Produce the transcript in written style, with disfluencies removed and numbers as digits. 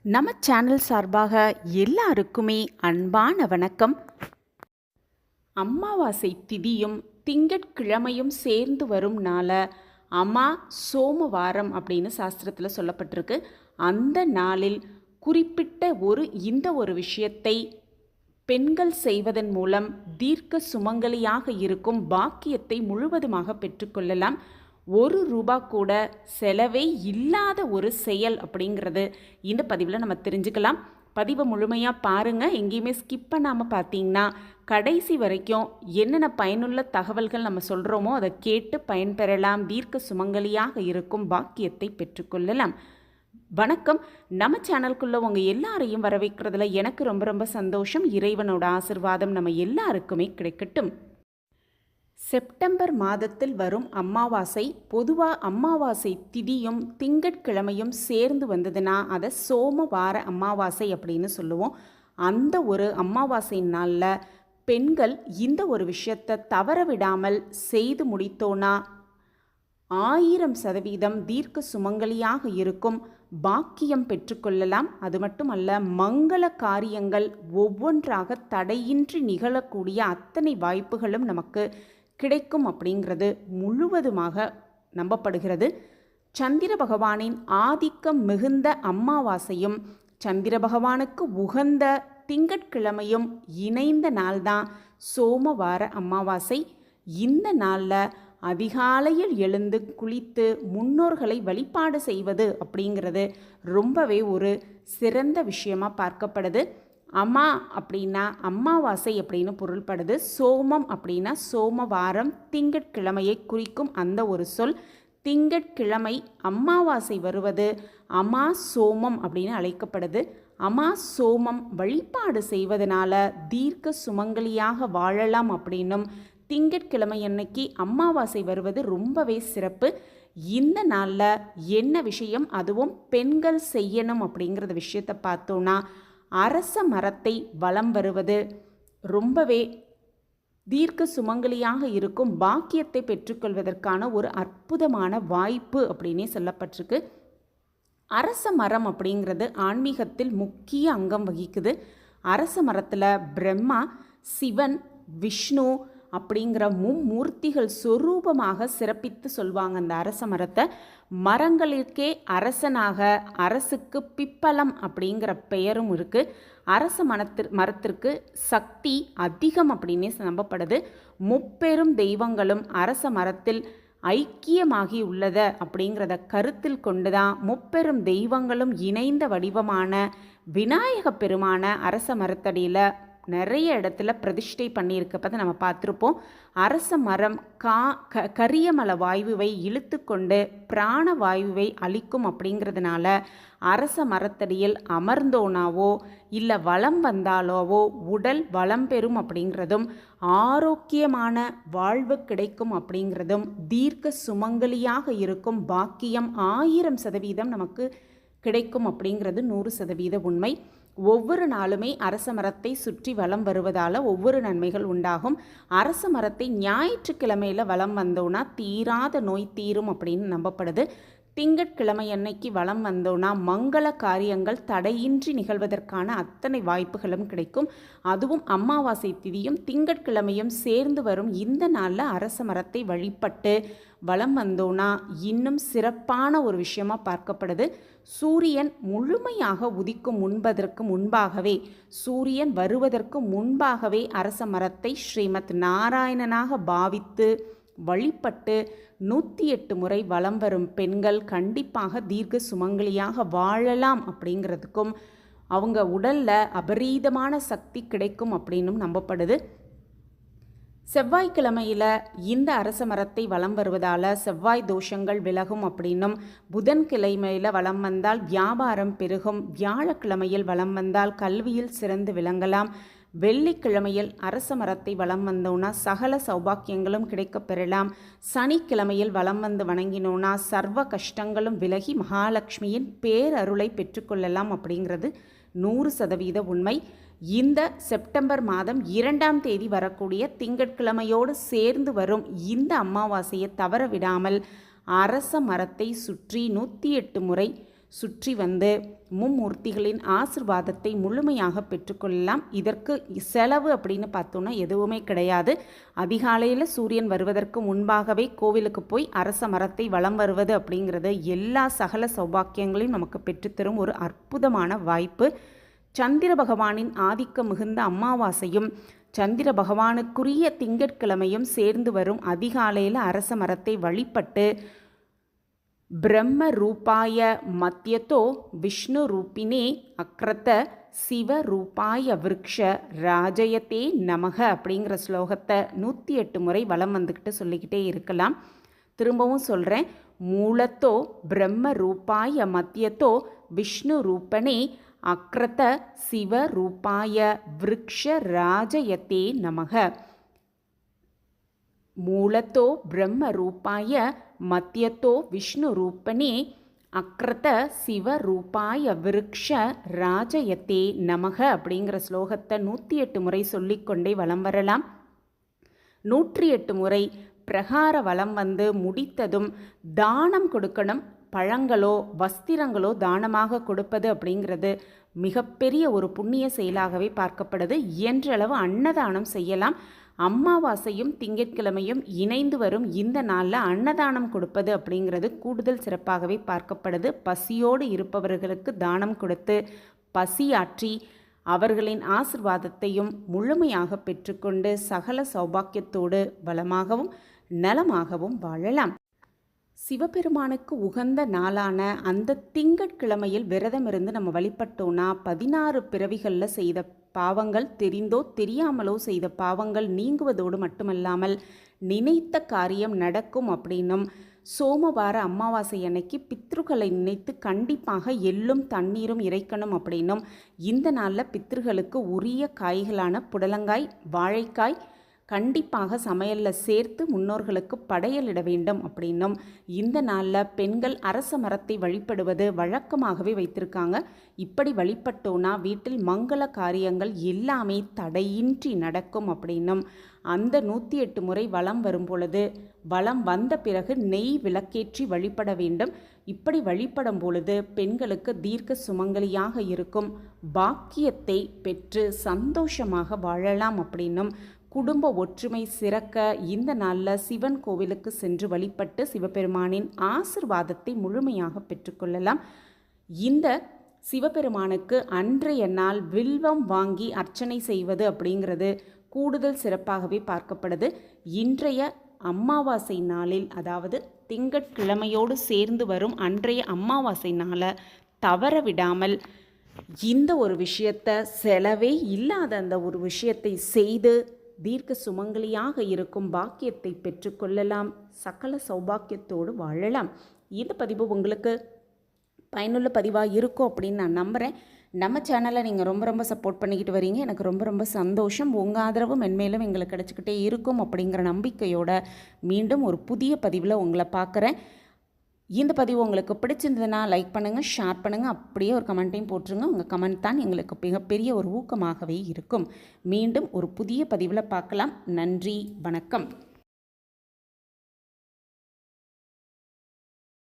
நம்ம சேனல் சார்பாக எல்லாருக்குமே அன்பான வணக்கம். அமாவாசை திதியும் திங்கட்கிழமையும் சேர்ந்து வரும் நாள அமா சோமவாரம் அப்படின்னு சாஸ்திரத்தில் சொல்லப்பட்டிருக்கு. அந்த நாளில் குறிப்பிட்ட இந்த ஒரு விஷயத்தை பெண்கள் செய்வதன் மூலம் தீர்க்க சுமங்கலியாக இருக்கும் பாக்கியத்தை முழுவதுமாக பெற்றுக்கொள்ளலாம். ₹1 கூட செலவே இல்லாத ஒரு செயல் அப்படிங்கிறது இந்த பதிவில் நம்ம தெரிஞ்சுக்கலாம். பதிவை முழுமையாக பாருங்கள், எங்கேயுமே ஸ்கிப் பண்ணாமல் பார்த்தீங்கன்னா கடைசி வரைக்கும் என்னென்ன பயனுள்ள தகவல்கள் நம்ம சொல்கிறோமோ அதை கேட்டு பயன்பெறலாம். தீர்க்க சுமங்கலியாக இருக்கும் பாக்கியத்தை பெற்றுக்கொள்ளலாம். வணக்கம். நம்ம சேனலுக்குள்ளே உங்கள் எல்லாரையும் வரவேற்கிறதுல எனக்கு ரொம்ப ரொம்ப சந்தோஷம். இறைவனோட ஆசிர்வாதம் நம்ம எல்லாருக்குமே கிடைக்கட்டும். செப்டம்பர் மாதத்தில் வரும் அமாவாசை, பொதுவாக அமாவாசை திதியும் திங்கட்கிழமையும் சேர்ந்து வந்ததுன்னா அதை சோமவார அமாவாசை அப்படின்னு சொல்லுவோம். அந்த ஒரு அமாவாசை நாளில் பெண்கள் இந்த ஒரு விஷயத்தை தவற விடாமல் செய்து முடித்தோன்னா 1000% தீர்க்க சுமங்கலியாக இருக்கும் பாக்கியம் பெற்றுக்கொள்ளலாம். அது மட்டுமல்ல, மங்கள காரியங்கள் ஒவ்வொன்றாக தடையின்றி நிகழக்கூடிய அத்தனை வாய்ப்புகளும் நமக்கு கிடைக்கும் அப்படிங்கிறது முழுவதுமாக நம்பப்படுகிறது. சந்திர பகவானின் ஆதிக்கம் மிகுந்த அமாவாசையும் சந்திர பகவானுக்கு உகந்த திங்கட்கிழமையும் இணைந்த நாள்தான் சோமவார அமாவாசை. இந்த நாளில் அதிகாலையில் எழுந்து குளித்து முன்னோர்களை வழிபாடு செய்வது அப்படிங்கிறது ரொம்பவே ஒரு சிறந்த விஷயமாக பார்க்கப்படுது. அமா அப்படின்னா அமாவாசை அப்படின்னு பொருள்படுது. சோமம் அப்படின்னா சோமவாரம், திங்கட்கிழமையை குறிக்கும் அந்த ஒரு சொல். திங்கட்கிழமை அமாவாசை வருவது அமா சோமம் அப்படின்னு அழைக்கப்படுது. அமா சோமம் வழிபாடு செய்வதனால தீர்க்க சுமங்கலியாக வாழலாம் அப்படின்னும், திங்கட்கிழமை அன்னைக்கு அமாவாசை வருவது ரொம்பவே சிறப்பு. இந்த நாளில் என்ன விஷயம், அதுவும் பெண்கள் செய்யணும் அப்படிங்கிறத விஷயத்தை பார்த்தோன்னா, அரச மரத்தை வலம் வருவது ரொம்பவே தீர்க்க சுமங்கலியாக இருக்கும் பாக்கியத்தை பெற்றுக்கொள்வதற்கான ஒரு அற்புதமான வாய்ப்பு அப்படின்னே சொல்லப்பட்டிருக்கு. அரச மரம் அப்படிங்கிறது ஆன்மீகத்தில் முக்கிய அங்கம் வகிக்குது. அரச மரத்தில் பிரம்மா, சிவன், விஷ்ணு அப்படிங்கிற மும்மூர்த்திகள் சொரூபமாக சிறப்பித்து சொல்வாங்க. அந்த அரச மரத்தை மரங்களுக்கே அரசனாக, அரசுக்கு பிப்பலம் அப்படிங்கிற பெயரும் இருக்குது. அரச மரத்திற்கு சக்தி அதிகம் அப்படின்னே நம்பப்படுது. முப்பெரும் தெய்வங்களும் அரச மரத்தில் ஐக்கியமாகி உள்ளத அப்படிங்கிறத கருத்தில் கொண்டுதான் முப்பெரும் தெய்வங்களும் இணைந்த வடிவமான விநாயக பெருமான அரச மரத்தடியில் நிறைய இடத்துல பிரதிஷ்டை பண்ணியிருக்கப்பதை நம்ம பார்த்துருப்போம். அரச மரம் கரியமல வாயுவை இழுத்து கொண்டு பிராண வாயுவை அளிக்கும் அப்படிங்கிறதுனால அரச மரத்தடியில் அமர்ந்தோனாவோ இல்லை வளம் வந்தாலோவோ உடல் வளம் பெறும் அப்படிங்கிறதும், ஆரோக்கியமான வாழ்வு கிடைக்கும் அப்படிங்கிறதும், தீர்க்க சுமங்கலியாக இருக்கும் பாக்கியம் 1000% நமக்கு கிடைக்கும் அப்படிங்கிறது 100% உண்மை. ஒவ்வொரு நாளுமே அரச மரத்தை சுற்றி வலம் வருவதால் ஒவ்வொரு நன்மைகள் உண்டாகும். அரச மரத்தை ஞாயிற்றுக்கிழமையில் வலம் வந்தோன்னா தீராத நோய் தீரும் அப்படின்னு நம்பப்படுது. திங்கட்கிழமை அன்னைக்கு வலம் வந்தோன்னா மங்கள காரியங்கள் தடையின்றி நிகழ்வதற்கான அத்தனை வாய்ப்புகளும் கிடைக்கும். அதுவும் அமாவாசை திதியும் திங்கட்கிழமையும் சேர்ந்து வரும் இந்த நாளில் அரச மரத்தை வழிபட்டு வலம் வந்தோன்னா இன்னும் சிறப்பான ஒரு விஷயமா பார்க்கப்படுது. சூரியன் முழுமையாக உதிக்கும் முன்பாகவே, சூரியன் வருவதற்கு முன்பாகவே அரச மரத்தை ஸ்ரீமத் நாராயணனாக பாவித்து வழிபட்டு 108 முறை வலம் வரும் பெண்கள் கண்டிப்பாக தீர்க்க சுமங்கலியாக வாழலாம் அப்படிங்கிறதுக்கும், அவங்க உடலில் அபரீதமான சக்தி கிடைக்கும் அப்படின்னும் நம்பப்படுது. செவ்வாய்க்கிழமையில் இந்த அரச மரத்தை வலம் வருவதால் செவ்வாய் தோஷங்கள் விலகும் அப்படின்னும், புதன்கிழமையில் வலம் வந்தால் வியாபாரம் பெருகும், வியாழக்கிழமையில் வலம் வந்தால் கல்வியில் சிறந்து விளங்கலாம், வெள்ளிக்கிழமையில் அரச மரத்தை வலம் வந்தோன்னா சகல சௌபாக்கியங்களும் கிடைக்கப் பெறலாம், சனிக்கிழமையில் வலம் வந்து வணங்கினோன்னா சர்வ கஷ்டங்களும் விலகி மகாலட்சுமியின் பேரருளை பெற்றுக்கொள்ளலாம் அப்படிங்கிறது 100% உண்மை. இந்த செப்டம்பர் மாதம் 2ஆம் தேதி வரக்கூடிய திங்கட்கிழமையோடு சேர்ந்து வரும் இந்த அமாவாசையை தவற விடாமல் அரச மரத்தை சுற்றி 108 முறை சுற்றி வந்து மும்மூர்த்திகளின் ஆசிர்வாதத்தை முழுமையாக பெற்றுக்கொள்ளலாம். இதற்கு செலவு அப்படின்னு பார்த்தோன்னா எதுவுமே கிடையாது. அதிகாலையில் சூரியன் வருவதற்கு முன்பாகவே கோவிலுக்கு போய் அரச மரத்தை வலம் வருவது அப்படிங்கிறது எல்லா சகல சௌபாக்கியங்களையும் நமக்கு பெற்றுத்தரும் ஒரு அற்புதமான வாய்ப்பு. சந்திர பகவானின் ஆதிக்கம் மிகுந்த அமாவாசையும் சந்திர பகவானுக்குரிய திங்கட்கிழமையும் சேர்ந்து வரும் அதிகாலையில் அரச மரத்தை வழிபட்டு பிரம்ம ரூபாய மத்தியத்தோ விஷ்ணு ரூபினே அக்ரத சிவ ரூபாய விருக்ஷ ராஜயத்தே நமக அப்படிங்கிற ஸ்லோகத்தை 108 முறை வலம் வந்துக்கிட்டு சொல்லிக்கிட்டே இருக்கலாம். திரும்பவும் சொல்கிறேன். மூலத்தோ பிரம்ம ரூபாய மத்தியத்தோ விஷ்ணு ரூபனே அக்ரத சிவ ரூபாய விருக்ஷ ராஜயத்தே நமக. மூலத்தோ பிரம்ம ரூபாய மத்தியத்தோ விஷ்ணு ரூபனே அக்ரத சிவ ரூபாய விருக்ஷ ராஜயத்தே நமக அப்படிங்கிற ஸ்லோகத்தை 108 முறை சொல்லிக்கொண்டே வலம் வரலாம். 108 முறை பிரகார வலம் வந்து முடித்ததும் தானம் கொடுக்கணும். பழங்களோ வஸ்திரங்களோ தானமாக கொடுப்பது அப்படிங்கிறது மிகப்பெரிய ஒரு புண்ணிய செயலாகவே பார்க்கப்படுது. இயன்றளவு அன்னதானம் செய்யலாம். அமாவாசையும் திங்கட்கிழமையும் இணைந்து வரும் இந்த நாளில் அன்னதானம் கொடுப்பது அப்படிங்கிறது கூடுதல் சிறப்பாகவே பார்க்கப்படுது. பசியோடு இருப்பவர்களுக்கு தானம் கொடுத்து பசியாற்றி அவர்களின் ஆசிர்வாதத்தையும் முழுமையாக பெற்றுக்கொண்டு சகல சௌபாக்கியத்தோடு வளமாகவும் நலமாகவும் வாழலாம். சிவபெருமானுக்கு உகந்த நாளான அந்த திங்கட்கிழமையில் விரதம் இருந்து நம்ம வழிபட்டோன்னா 16 பிறவிகளில் செய்த பாவங்கள், தெரிந்தோ தெரியாமலோ செய்த பாவங்கள் நீங்குவதோடு மட்டுமல்லாமல் நினைத்த காரியம் நடக்கும் அப்படின்னும், சோமவார அமாவாசை அன்னைக்கு பித்ருக்களை நினைத்து கண்டிப்பாக எள்ளும் தண்ணீரும் இறைக்கணும் அப்படின்னும், இந்த நாளில் பித்ருகளுக்கு உரிய காய்களான புடலங்காய், வாழைக்காய் கண்டிப்பாக சமையலில் சேர்த்து முன்னோர்களுக்கு படையலிட வேண்டும் அப்படின்னும், இந்த நாளில் பெண்கள் அரச மரத்தை வழிபடுவது வழக்கமாகவே வைத்திருக்காங்க. இப்படி வழிபட்டோன்னா வீட்டில் மங்கள காரியங்கள் எல்லாமே தடையின்றி நடக்கும் அப்படின்னும், அந்த 108 முறை வலம் வரும் பொழுது வலம் வந்த பிறகு நெய் விளக்கேற்றி வழிபட வேண்டும். இப்படி வழிபடும் பொழுது பெண்களுக்கு தீர்க்க சுமங்கலியாக இருக்கும், பாக்கியத்தை பெற்று சந்தோஷமாக வாழலாம் அப்படின்னும், குடும்ப ஒற்றுமை சிறக்க இந்த நாளில் சிவன் கோவிலுக்கு சென்று வழிபட்டு சிவபெருமானின் ஆசிர்வாதத்தை முழுமையாக பெற்றுக்கொள்ளலாம். இந்த சிவபெருமானுக்கு அன்றைய நாள் வில்வம் வாங்கி அர்ச்சனை செய்வது அப்படிங்கிறது கூடுதல் சிறப்பாகவே பார்க்கப்படுது. இன்றைய அமாவாசை நாளில், அதாவது திங்கட்கிழமையோடு சேர்ந்து வரும் அன்றைய அமாவாசை நாளை தவற விடாமல் இந்த ஒரு விஷயத்தை, செலவே இல்லாத அந்த ஒரு விஷயத்தை செய்து தீர்க்க சுமங்கலியாக இருக்கும் பாக்கியத்தை பெற்றுக்கொள்ளலாம். சகல சௌபாக்கியத்தோடு வாழலாம். இந்த பதிவு உங்களுக்கு பயனுள்ள பதிவாக இருக்கும் அப்படின்னு நான் நம்புகிறேன். நம்ம சேனலை நீங்கள் ரொம்ப சப்போர்ட் பண்ணிக்கிட்டு வரீங்க. எனக்கு ரொம்ப சந்தோஷம். உங்கள் ஆதரவு மென்மேலும் எங்களுக்கு கிடச்சிக்கிட்டே இருக்கும் அப்படிங்கிற நம்பிக்கையோட மீண்டும் ஒரு புதிய பதிவில் உங்களை பார்க்குறேன். இந்த பதிவு உங்களுக்கு பிடிச்சிருந்ததுன்னா லைக் பண்ணுங்கள், ஷேர் பண்ணுங்கள், அப்படியே ஒரு கமெண்ட்டையும் போட்டுருங்க. உங்கள் கமெண்ட் தான் எங்களுக்கு மிகப்பெரிய ஒரு ஊக்கமாகவே இருக்கும். மீண்டும் ஒரு புதிய பதிவில் பார்க்கலாம். நன்றி, வணக்கம்.